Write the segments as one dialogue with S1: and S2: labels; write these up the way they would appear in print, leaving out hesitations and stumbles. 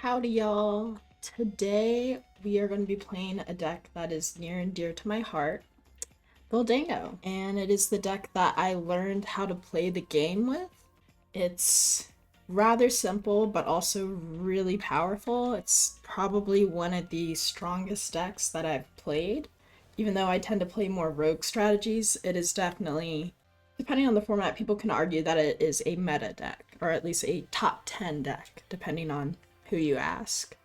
S1: Howdy, y'all. Today we are going to be playing a deck that is near and dear to my heart, Gholdengo. And it is the deck that I learned how to play the game with. It's rather simple, but also really powerful. It's probably one of the strongest decks that I've played. Even though I tend to play more rogue strategies, it is definitely, depending on the format, people can argue that it is a meta deck, or at least a top 10 deck, depending on who you ask.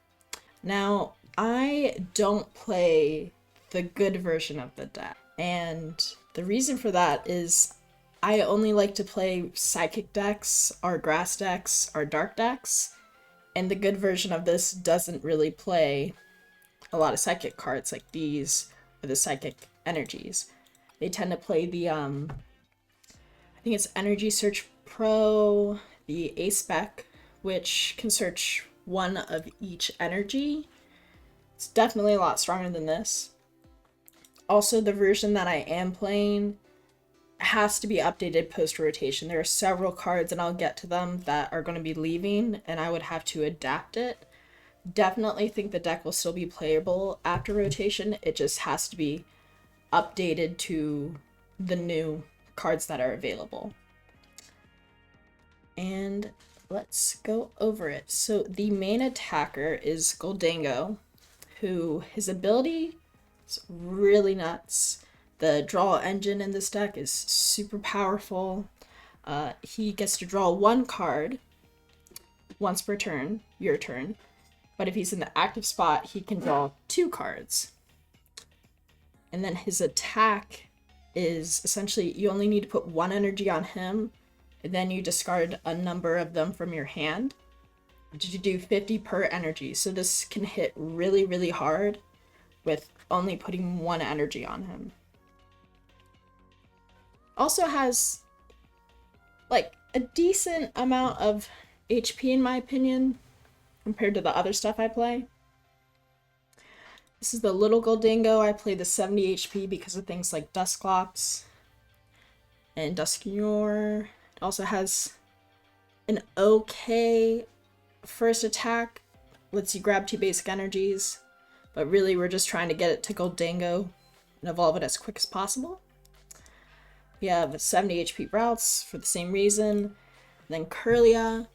S1: Now, I don't play the good version of the deck, and the reason for that is I only like to play psychic decks, or grass decks, or dark decks, and the good version of this doesn't really play a lot of psychic cards like these, or the psychic energies. They tend to play the, I think it's Energy Search Pro, the A-Spec, which can search one of each energy. It's definitely a lot stronger than this. Also, the version that I am playing has to be updated post-rotation. There are several cards, and I'll get to them, that are going to be leaving, and I would have to adapt it. Definitely think the deck will still be playable after rotation. It just has to be updated to the new cards that are available. And let's go over it. So the main attacker is Gholdengo, who his ability is really nuts. The draw engine in this deck is super powerful. He gets to draw one card once per turn, your turn. But if he's in the active spot, he can draw two cards. And then his attack is essentially, you only need to put one energy on him, and then you discard a number of them from your hand. You do 50 per energy, so this can hit really, really hard with only putting one energy on him. Also has like a decent amount of HP in my opinion compared to the other stuff I play. This is the little Gholdengo. I play the 70 HP because of things like Dusclops and Dusknoir. It also has an okay first attack, lets you grab two basic energies, but really we're just trying to get it to Gholdengo and evolve it as quick as possible. We have 70 HP routes for the same reason. And then Curlia.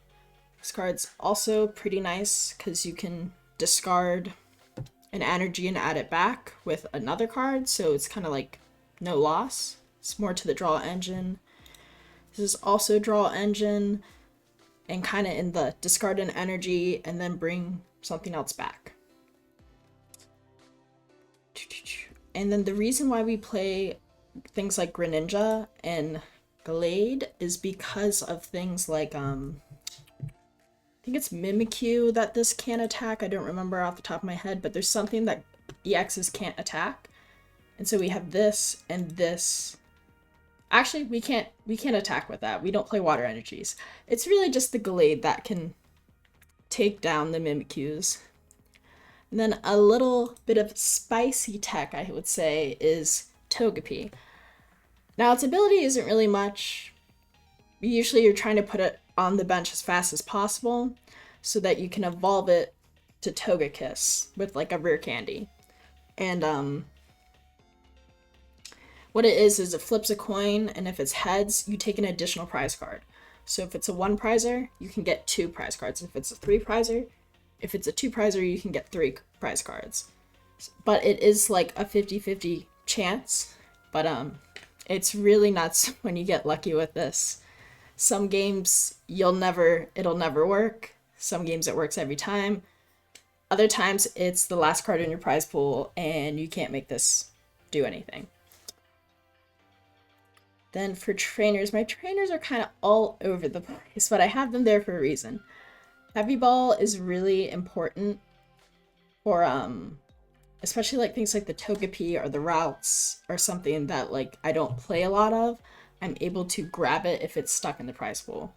S1: This card's also pretty nice because you can discard an energy and add it back with another card, so it's kind of like no loss. It's more to the draw engine. This is also draw engine, and kind of in the discard an energy and then bring something else back. And then the reason why we play things like Greninja and Glade is because of things like I think it's Mimikyu that this can't attack. I don't remember off the top of my head, but there's something that EXs can't attack. And so we have this and this. Actually, we can't attack with that. We don't play water energies. It's really just the Glade that can take down the Mimikyus. And then a little bit of spicy tech, I would say, is Togepi. Now, its ability isn't really much. Usually you're trying to put it on the bench as fast as possible so that you can evolve it to Togekiss with like a rare candy. And what it is it flips a coin, and if it's heads, you take an additional prize card. So if it's a one prizer, you can get two prize cards. If it's a three prizer, if it's a two prizer, you can get three prize cards. But it is like a 50-50 chance, but it's really nuts when you get lucky with this. Some games it'll never work. Some games it works every time. Other times it's the last card in your prize pool and you can't make this do anything. Then for trainers, my trainers are kind of all over the place, but I have them there for a reason. Heavy Ball is really important for especially like things like the Togepi or the routes or something that like I don't play a lot of. I'm able to grab it if it's stuck in the prize pool.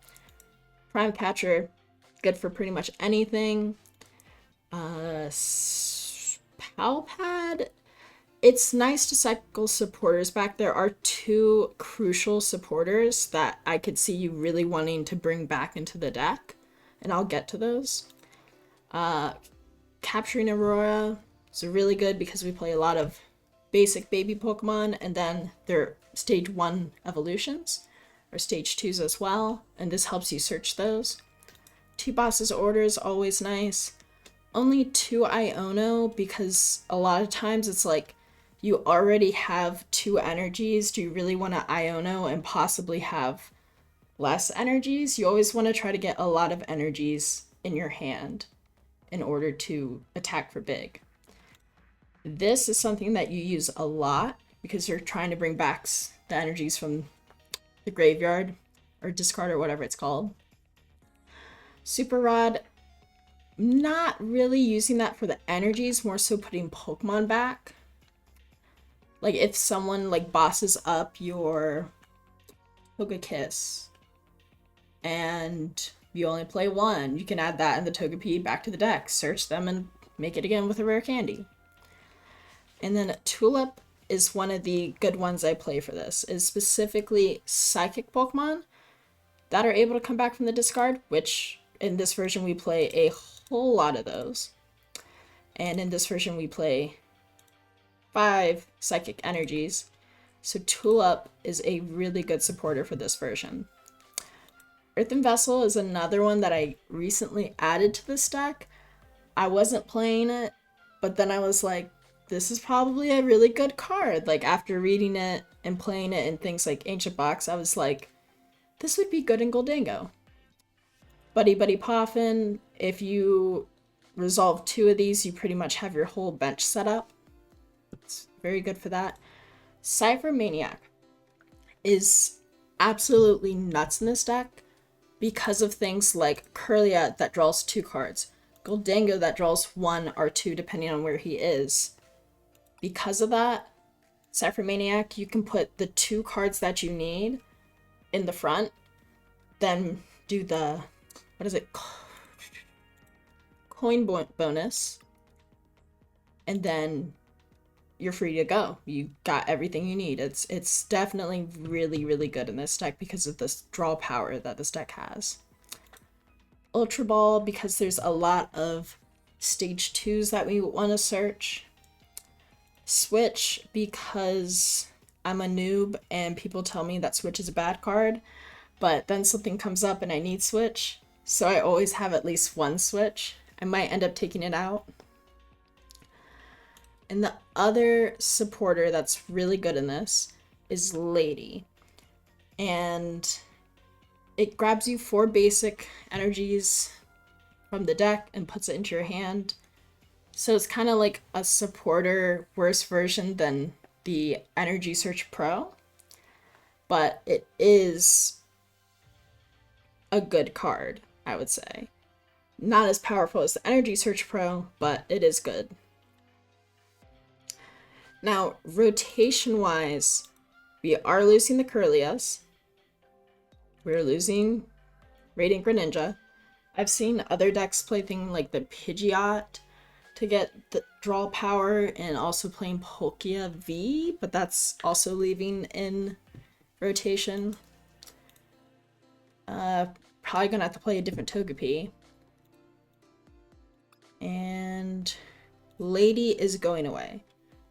S1: Prime Catcher, good for pretty much anything. Palpad, it's nice to cycle supporters back. There are two crucial supporters that I could see you really wanting to bring back into the deck, and I'll get to those. Capturing Aurora is really good because we play a lot of basic baby Pokemon, and then they're stage 1 evolutions, or stage 2s as well, and this helps you search those. 2 bosses order is always nice. Only 2 Iono, because a lot of times it's like you already have 2 energies. Do you really want to Iono and possibly have less energies? You always want to try to get a lot of energies in your hand in order to attack for big. This is something that you use a lot because you're trying to bring back the energies from the graveyard or discard or whatever it's called. Super Rod, not really using that for the energies, more so putting Pokemon back. Like if someone like bosses up your Togekiss and you only play 1, you can add that and the Togepi back to the deck, search them, and make it again with a rare candy. And then Tulip is one of the good ones I play for this, is specifically Psychic Pokemon that are able to come back from the discard, which in this version we play a whole lot of those. And in this version we play 5 Psychic Energies, so Tulip is a really good supporter for this version. Earthen Vessel is another one that I recently added to this deck. I wasn't playing it, but then I was like, this is probably a really good card. Like after reading it and playing it in things like Ancient Box, I was like, this would be good in Gholdengo. Buddy Buddy Poffin, if you resolve 2 of these, you pretty much have your whole bench set up. It's very good for that. Cypher Maniac is absolutely nuts in this deck because of things like Kirlia that draws 2 cards, Gholdengo that draws 1 or 2 depending on where he is. Because of that, Cypher Maniac, you can put the 2 cards that you need in the front, then do the, what is it, coin bonus, and then you're free to go. You got everything you need. It's definitely really, really good in this deck because of this draw power that this deck has. Ultra Ball, because there's a lot of stage 2s that we want to search. Switch, because I'm a noob and people tell me that Switch is a bad card, but then something comes up and I need Switch, so I always have at least 1 Switch. I might end up taking it out. And the other supporter that's really good in this is Lady. And it grabs you 4 basic energies from the deck and puts it into your hand. So it's kind of like a supporter worse version than the Energy Search Pro. But it is a good card, I would say. Not as powerful as the Energy Search Pro, but it is good. Now, rotation-wise, we are losing the Kirlias. We're losing Radiant Greninja. I've seen other decks play things like the Pidgeot to get the draw power and also playing Palkia V, but that's also leaving in rotation. Probably gonna have to play a different Togepi. And Lady is going away.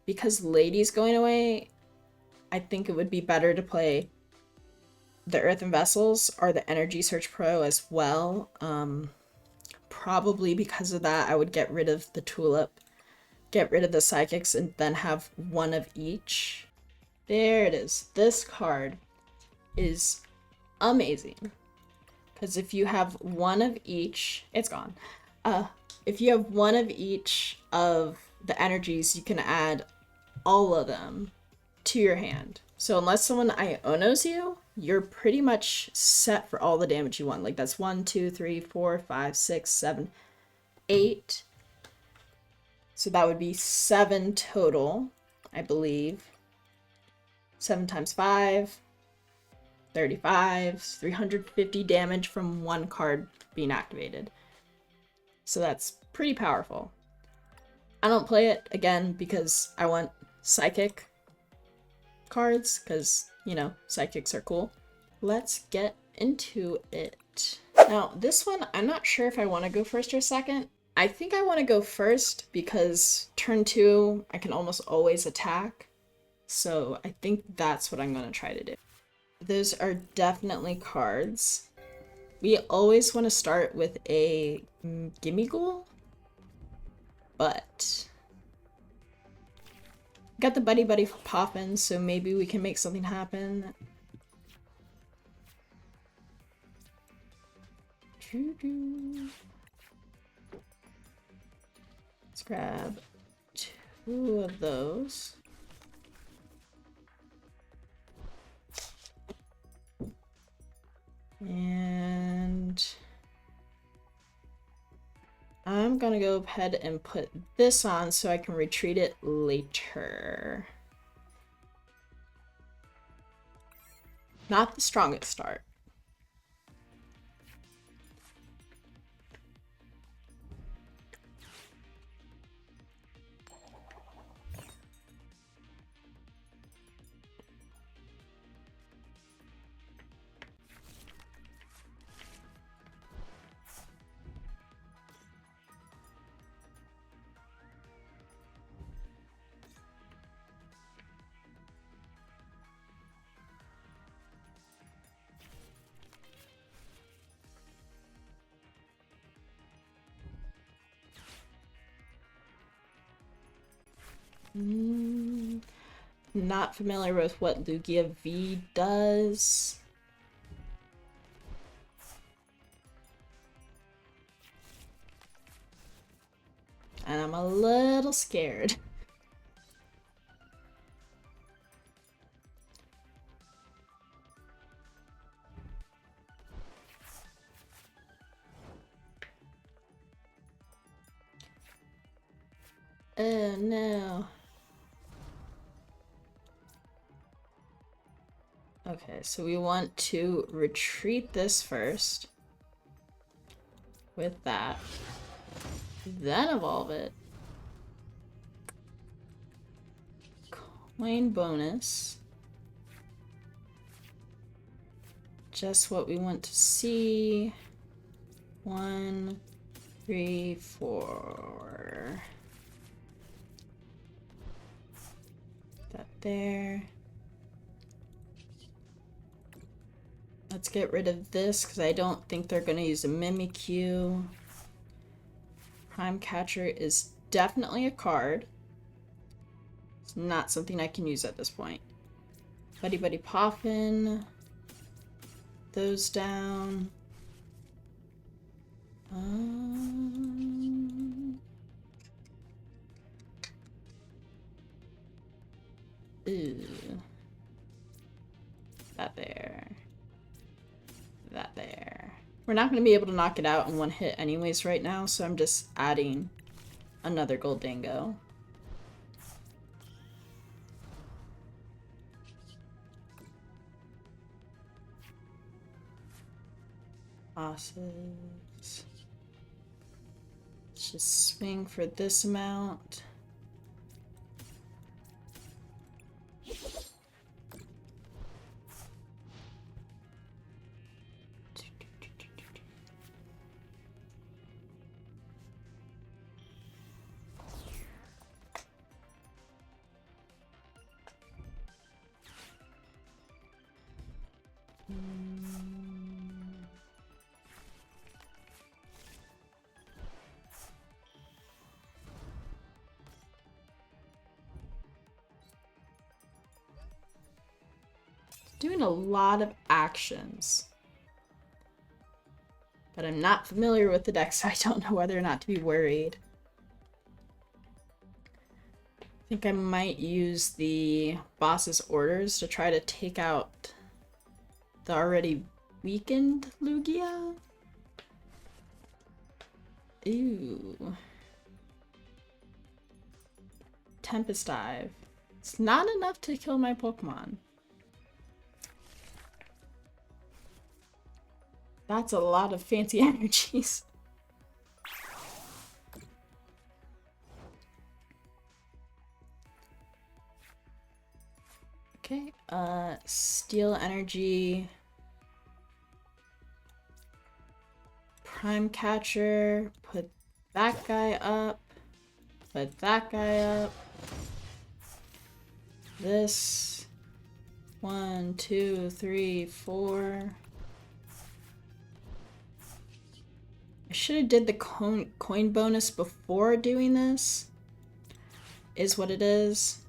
S1: Because Lady's going away, I think it would be better to play the Earthen Vessels or the Energy Search Pro as well. Probably because of that, I would get rid of the Tulip, get rid of the Psychics, and then have 1 of each. There it is. This card is amazing. Because if you have 1 of each, it's gone. If you have 1 of each of the energies, you can add all of them to your hand. So unless someone Ionos you, you're pretty much set for all the damage you want. Like that's 1, 2, 3, 4, 5, 6, 7, 8. So that would be 7 total, I believe. 7 times 5, 35, 350 damage from 1 card being activated. So that's pretty powerful. I don't play it, again, because I want Psychic cards, because, you know, Psychics are cool. Let's get into it. Now, this one, I'm not sure if I want to go first or second. I think I want to go first because turn 2, I can almost always attack. So I think that's what I'm going to try to do. Those are definitely cards. We always want to start with a gimme ghoul, but got the buddy buddy poppin', so maybe we can make something happen. Let's grab 2 of those. And I'm gonna go ahead and put this on so I can retreat it later. Not the strongest start. Not familiar with what Lugia V does. And I'm a little scared. Oh no. Okay, so we want to retreat this first. With that. Then evolve it. Coin bonus. Just what we want to see. 1, 3, 4. That there. Let's get rid of this because I don't think they're going to use a Mimikyu. Prime Catcher is definitely a card. It's not something I can use at this point. Buddy Buddy Poffin. Those down. Ew. That there. That there. We're not going to be able to knock it out in one hit anyways right now, so I'm just adding another Gholdengo. Bosses. Let's just swing for this amount. Doing a lot of actions. But I'm not familiar with the deck, so I don't know whether or not to be worried. I think I might use the boss's orders to try to take out the already weakened Lugia. Ooh. Tempest Dive. It's not enough to kill my Pokemon. That's a lot of fancy energies. Okay, Steel Energy. Prime Catcher, put that guy up. Put that guy up. This. 1, 2, 3, 4. I should have did the coin bonus before doing this. Is what it is.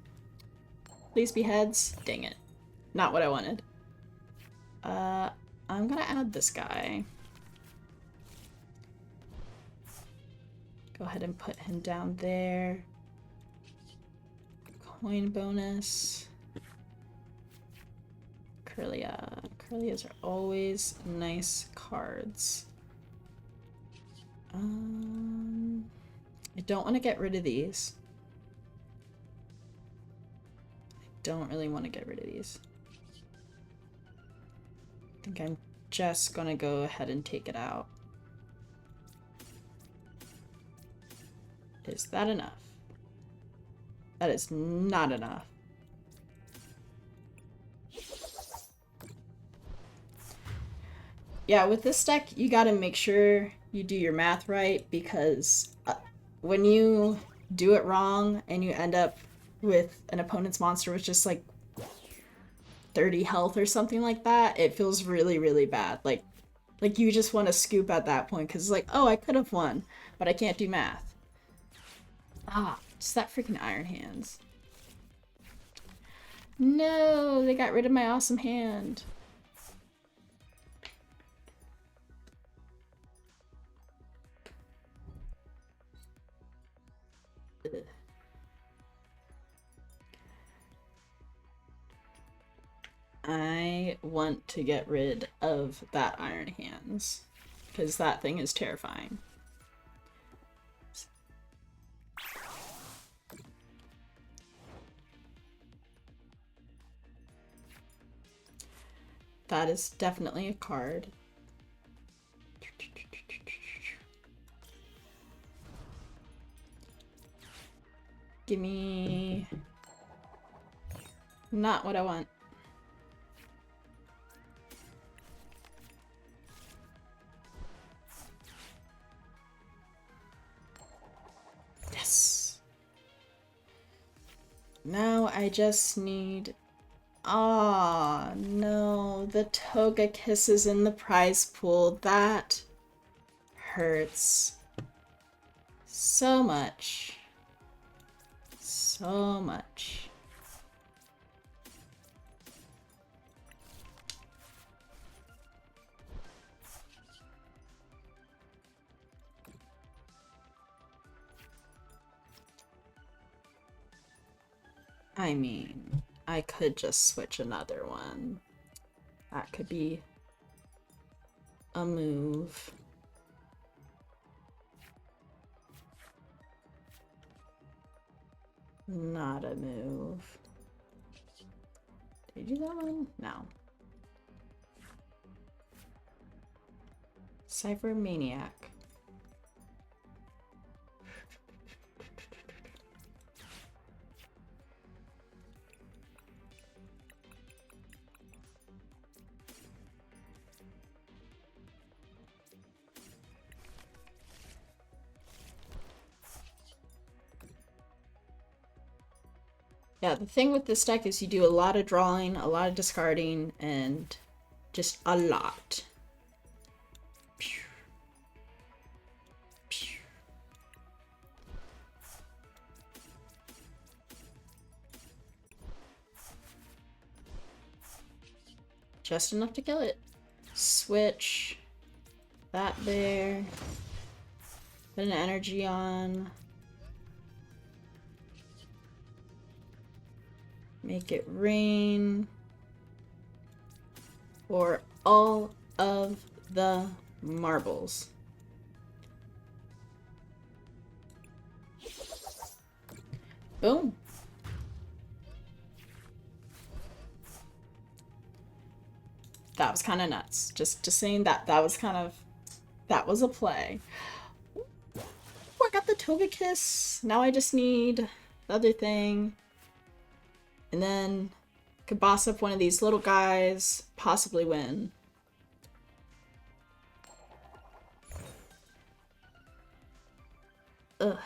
S1: Please be heads. Dang it. Not what I wanted. I'm gonna add this guy. Go ahead and put him down there. Coin bonus. Curlia. Curlias are always nice cards. I don't want to get rid of these. I don't really want to get rid of these. I think I'm just gonna go ahead and take it out. Is that enough? That is not enough. Yeah, with this deck, you gotta make sure you do your math right, because when you do it wrong and you end up with an opponent's monster with just like 30 health or something like that, it feels really, really bad. Like you just want to scoop at that point because it's like, oh, I could have won, but I can't do math. Ah, just that freaking Iron Hands. No, they got rid of my awesome hand. I want to get rid of that Iron Hands because that thing is terrifying. That is definitely a card. Give me... not what I want. Yes! Now I just need... ah, no, the Togekiss is in the prize pool. That hurts so much. So much. I mean, I could just switch another one. That could be a move. Not a move. Did you do that one? No. Cypher Maniac. Yeah, the thing with this deck is you do a lot of drawing, a lot of discarding, and just a lot. Just enough to kill it. Switch that there. Put an energy on. Make it rain for all of the marbles. Boom. That was kind of nuts. Just saying that was kind of, that was a play. Ooh, I got the Togekiss. Now I just need the other thing. And then could boss up one of these little guys, possibly win. Ugh.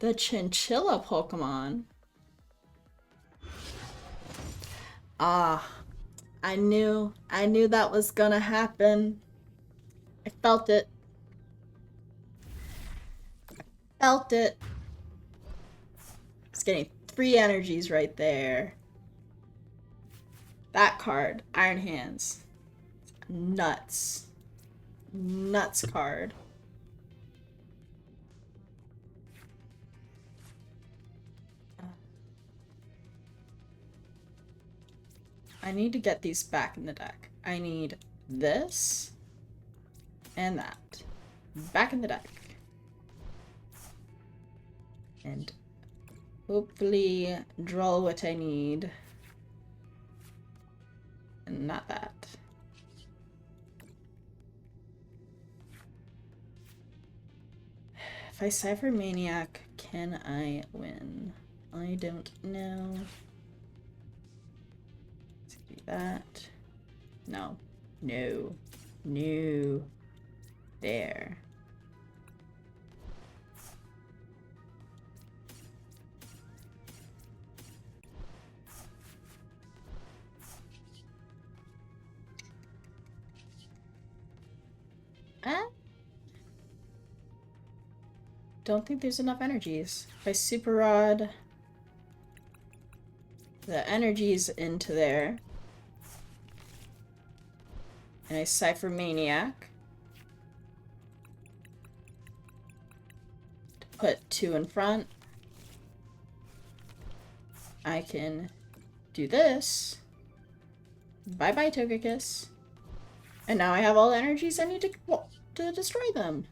S1: The chinchilla Pokemon. Ah, I knew that was gonna happen. I felt it. Felt it. It's getting 3 energies right there. That card, Iron Hands. Nuts. Nuts card. I need to get these back in the deck. I need this and that back in the deck. And hopefully draw what I need. And not that. If I Cypher Maniac, can I win? I don't know. Let's do that. No. No. No. There. Don't think there's enough energies. If I Super Rod the energies into there, and I Cypher Maniac to put 2 in front, I can do this. Bye bye, Togekiss. And now I have all the energies I need to destroy them.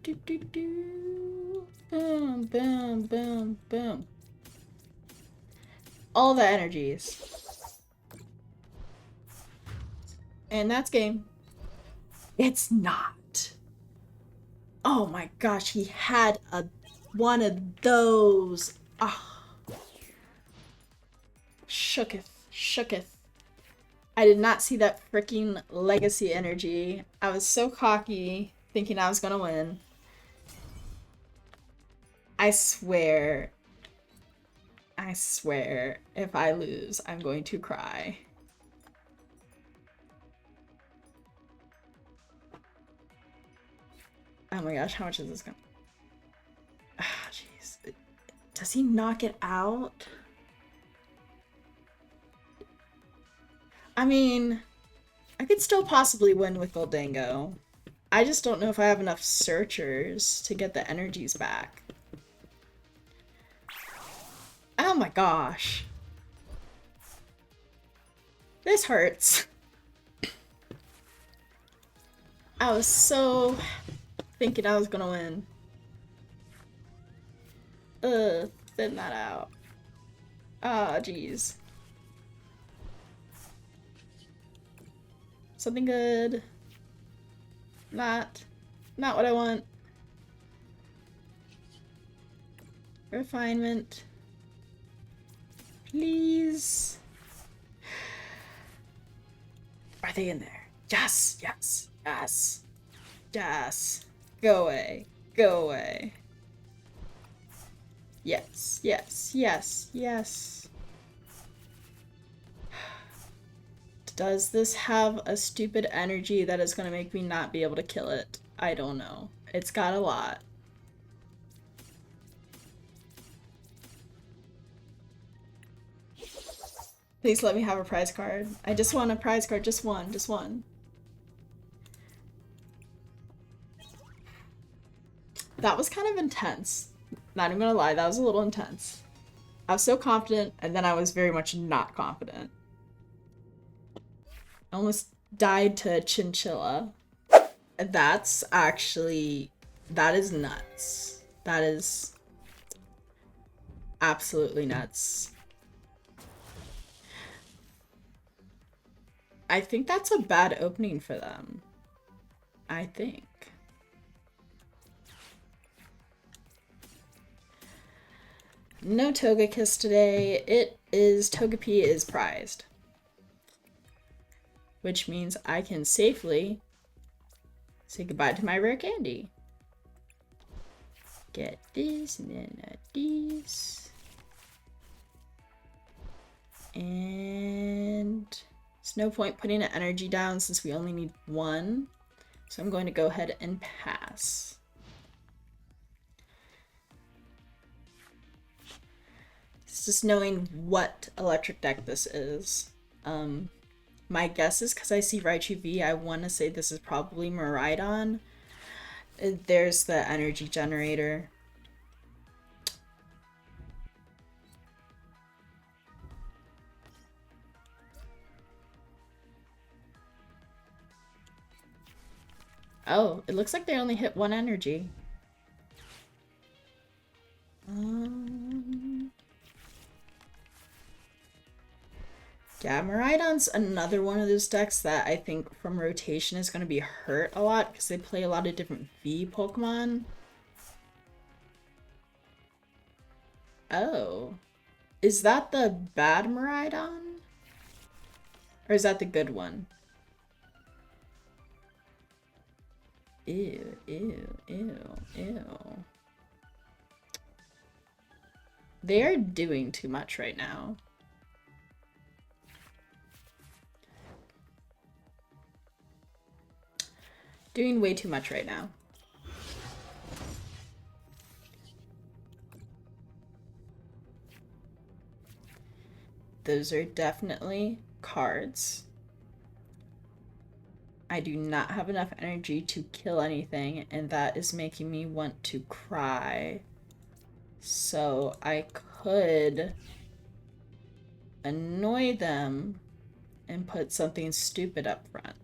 S1: Do, do, do. Boom, boom, boom, boom. All the energies. And that's game. It's not. Oh my gosh, he had one of those. Ah. Shooketh. Shooketh. I did not see that freaking legacy energy. I was so cocky, thinking I was gonna win. I swear, if I lose, I'm going to cry. Oh my gosh, how much is this going? Ah, jeez. Does he knock it out? I mean, I could still possibly win with Gholdengo. I just don't know if I have enough searchers to get the energies back. Oh my gosh. This hurts. I was so thinking I was gonna win. Thin that out. Ah, jeez. Something good. Not what I want. Refinement. Please. Are they in there? Yes, yes, yes, yes. Go away, go away. Yes, yes, yes, yes. Does this have a stupid energy that is going to make me not be able to kill it? I don't know. It's got a lot. Please let me have a prize card. I just want a prize card. Just one. Just one. That was kind of intense. Not even gonna lie, that was a little intense. I was so confident, and then I was very much not confident. I almost died to a chinchilla. That's actually... that is nuts. That is... absolutely nuts. I think that's a bad opening for them. I think. No Togekiss today. It is Togepi is prized. Which means I can safely say goodbye to my rare candy. Get this and then this. And there's no point putting an energy down since we only need one. So I'm going to go ahead and pass. It's just knowing what electric deck this is. My guess is because I see Raichu V, I want to say this is probably Miraidon. There's the energy generator. Oh, it looks like they only hit one energy. Yeah, Miraidon's another one of those decks that I think from rotation is going to be hurt a lot because they play a lot of different V Pokemon. Oh. Is that the bad Miraidon? Or is that the good one? Ew, ew, ew, ew. They're doing too much right now. Doing way too much right now. Those are definitely cards. I do not have enough energy to kill anything, and that is making me want to cry. So I could annoy them and put something stupid up front.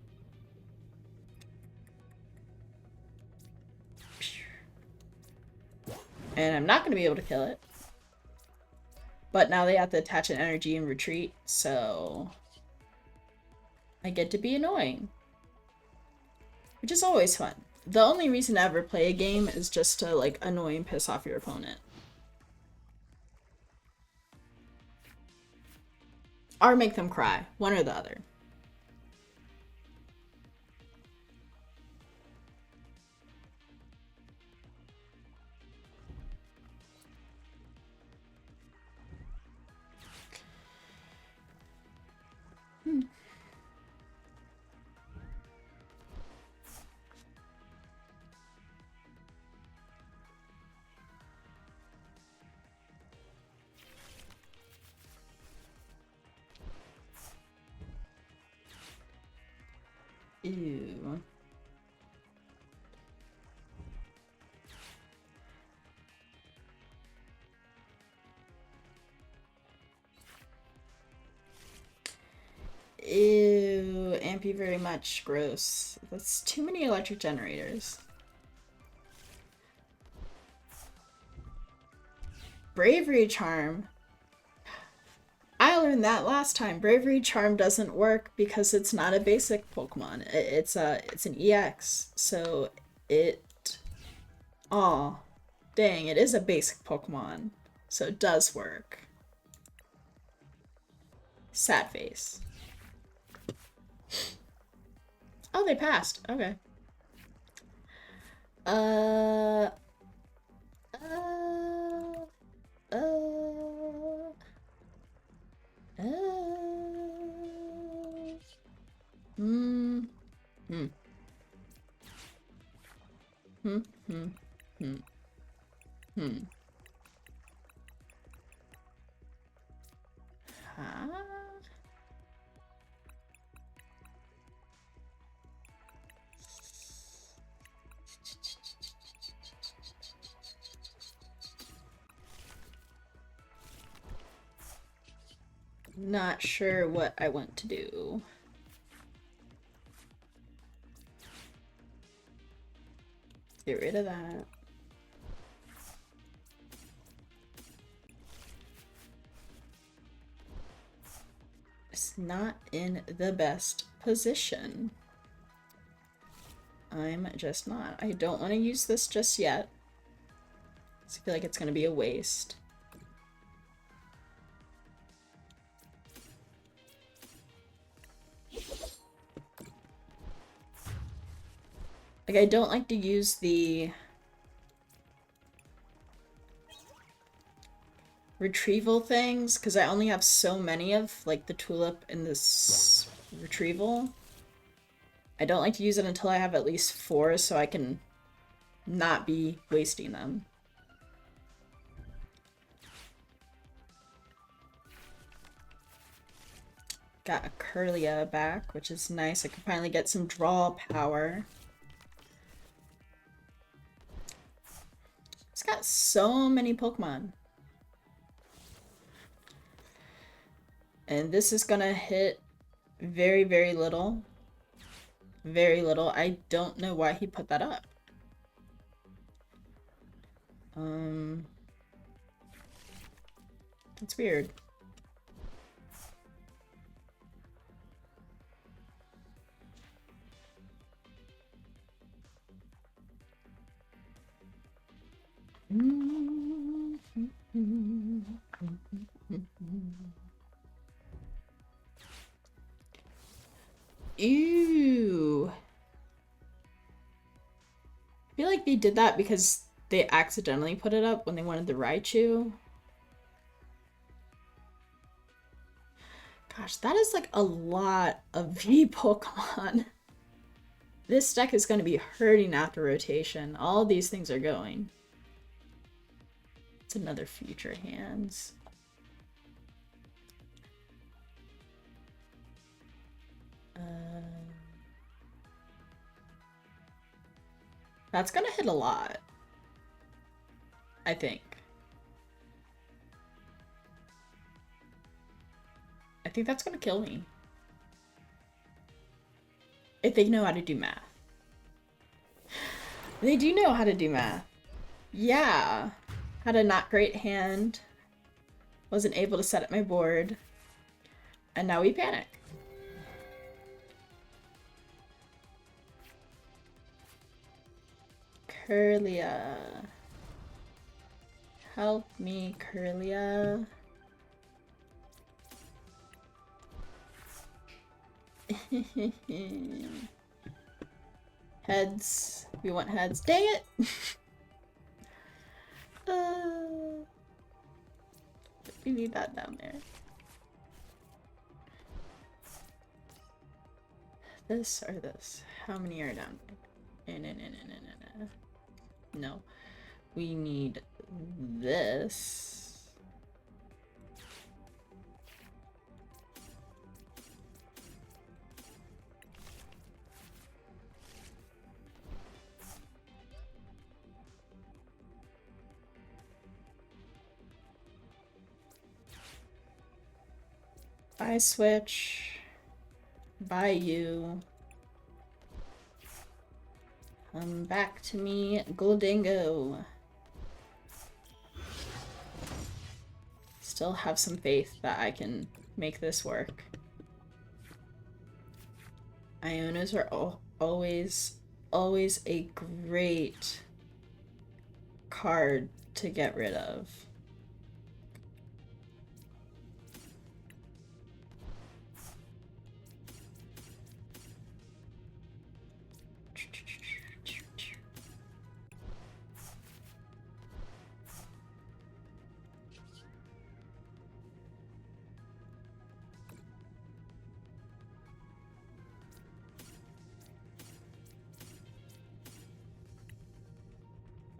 S1: And I'm not going to be able to kill it. But now they have to attach an energy and retreat, so I get to be annoying. Which is always fun. The only reason to ever play a game is just to, like, annoy and piss off your opponent. Or make them cry. One or the other. Ew. Ew, Ampy very much. Gross. That's too many electric generators. Bravery Charm. I learned that last time. Bravery Charm doesn't work because it's not a basic Pokemon. It's an EX. So it... Aw. Dang, it is a basic Pokemon. So it does work. Sad face. Oh, they passed. Okay. Uh... Huh? Not sure what I want to do. Get rid of that. It's not in the best position. I'm just not. I don't want to use this just yet. I feel like it's going to be a waste. Like, I don't like to use the retrieval things because I only have so many of, like, the tulip and this retrieval. I don't like to use it until I have at least 4 so I can not be wasting them. Got a Curlia back, which is nice. I can finally get some draw power. It's got so many Pokemon. And this is gonna hit very, very little. Very little. I don't know why he put that up. That's weird. Ew. I feel like they did that because they accidentally put it up when they wanted the Raichu. Gosh, that is like a lot of V Pokemon. This deck is going to be hurting after rotation. All these things are going. It's another Future Hands. That's gonna hit a lot. I think. I think that's gonna kill me. If they know how to do math. They do know how to do math. Yeah. Had a not great hand. Wasn't able to set up my board. And now we panic. Curlia. Help me, Curlia. Heads. We want heads. Dang it! We need that down there. This or this? How many are down there? No. We need this. Buy switch. Buy you. Come back to me, Gholdengo. Still have some faith that I can make this work. Ionos are always a great card to get rid of.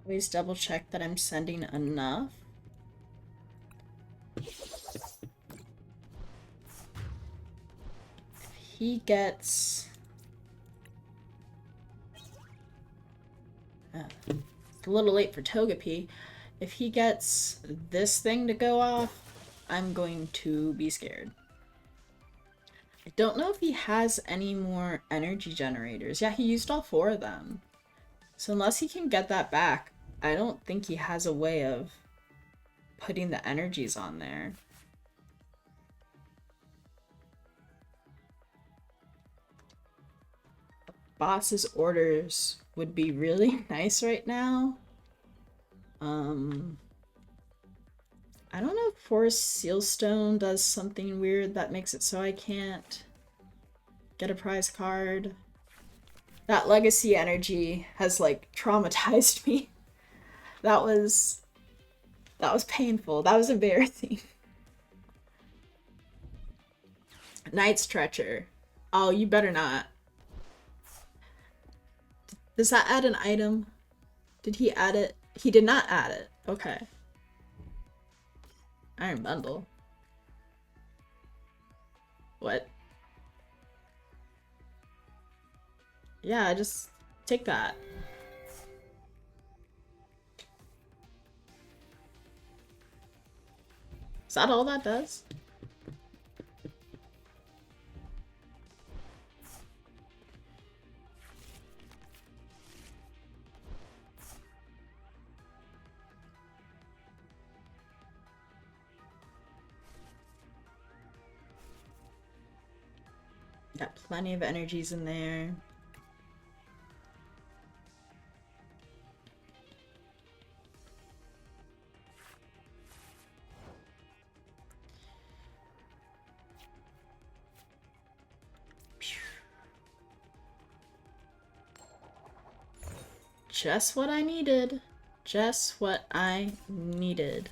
S1: Always double check that I'm sending enough. If he gets... it's a little late for Togepi. If he gets this thing to go off, I'm going to be scared. I don't know if he has any more energy generators. Yeah, he used all 4 of them. So unless he can get that back, I don't think he has a way of putting the energies on there. Boss's orders would be really nice right now. I don't know if Forest Sealstone does something weird that makes it so I can't get a prize card. That legacy energy has like traumatized me. That was painful. That was embarrassing. Night Stretcher. Oh, you better not. Does that add an item? Did he add it? He did not add it. Okay. Iron Bundle. What? Yeah, just take that. Is that all that does? Got plenty of energies in there. Just what I needed. Just what I needed.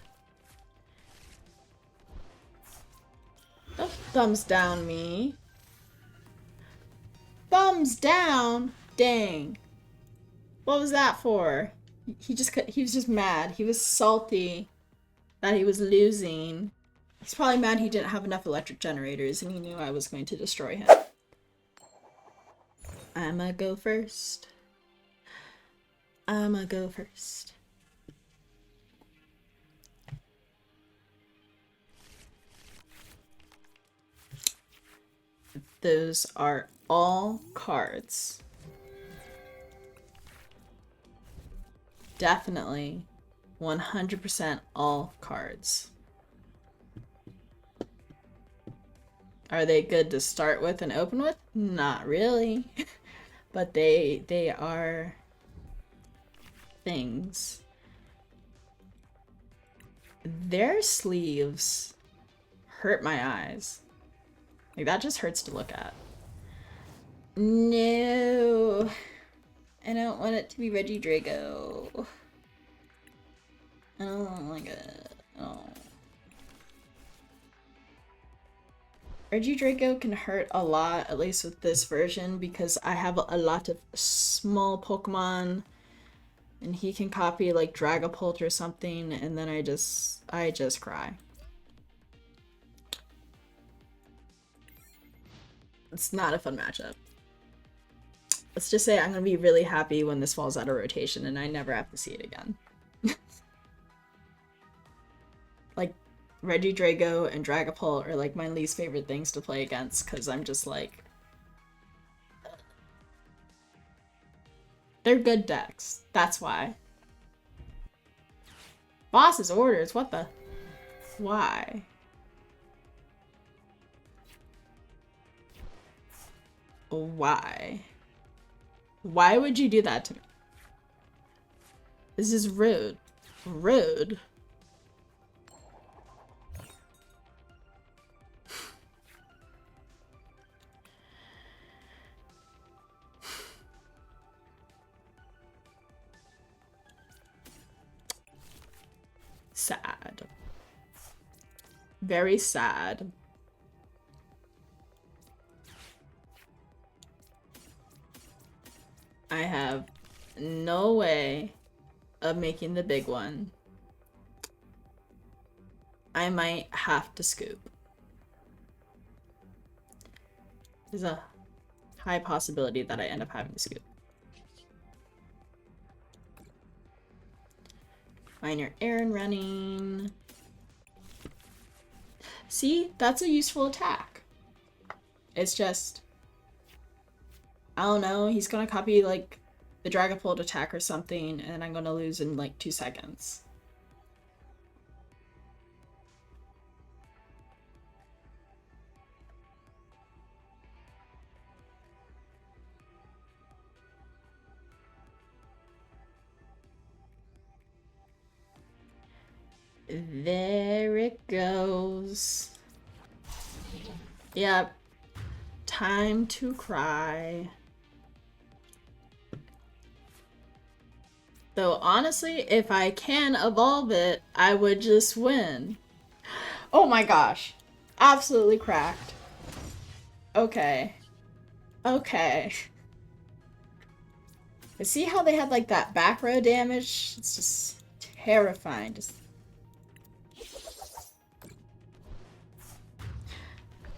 S1: Don't thumbs down me. Thumbs down? Dang. What was that for? He was just mad. He was salty that he was losing. He's probably mad he didn't have enough electric generators and he knew I was going to destroy him. I'ma go first. I'ma go first. Those are all cards. Definitely 100% all cards. Are they good to start with and open with? Not really. But they are things. Their sleeves hurt my eyes. Like, that just hurts to look at. No. I don't want it to be Regidrago. I don't like it. Oh. Regidrago can hurt a lot, at least with this version, because I have a lot of small Pokemon and he can copy like Dragapult or something and then I just cry. It's not a fun matchup. Let's just say I'm gonna be really happy when this falls out of rotation and I never have to see it again. Like, Regidrago and Dragapult are like my least favorite things to play against because I'm just like... They're good decks. That's why. Boss's orders, what the... Why? Why? Why would you do that to me? This is rude. Rude. Sad. Very sad. I have no way of making the big one. I might have to scoop. There's a high possibility that I end up having to scoop. Minor Aaron running. See, that's a useful attack. It's just... I don't know, he's gonna copy like the Dragapult attack or something and I'm gonna lose in like 2 seconds. There it goes. Yep. Time to cry. Though honestly, if I can evolve it, I would just win. Oh my gosh. Absolutely cracked. Okay. Okay. I see how they had like that back row damage? It's just terrifying. Just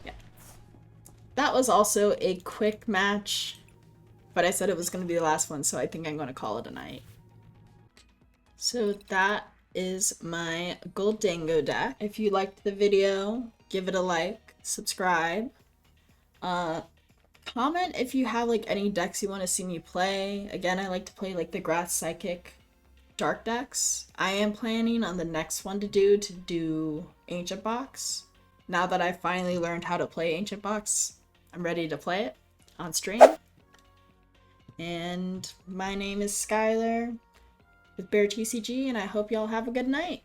S1: yeah. That was also a quick match, but I said it was going to be the last one, so I think I'm going to call it a night. So that is my Gholdengo deck. If you liked the video, give it a like, subscribe. Comment if you have like any decks you want to see me play. Again, I like to play like the Grass Psychic Dark decks. I am planning on the next one to do Ancient Box. Now that I've finally learned how to play Ancient Box, I'm ready to play it on stream. And my name is Skylar with Bear TCG, and I hope y'all have a good night.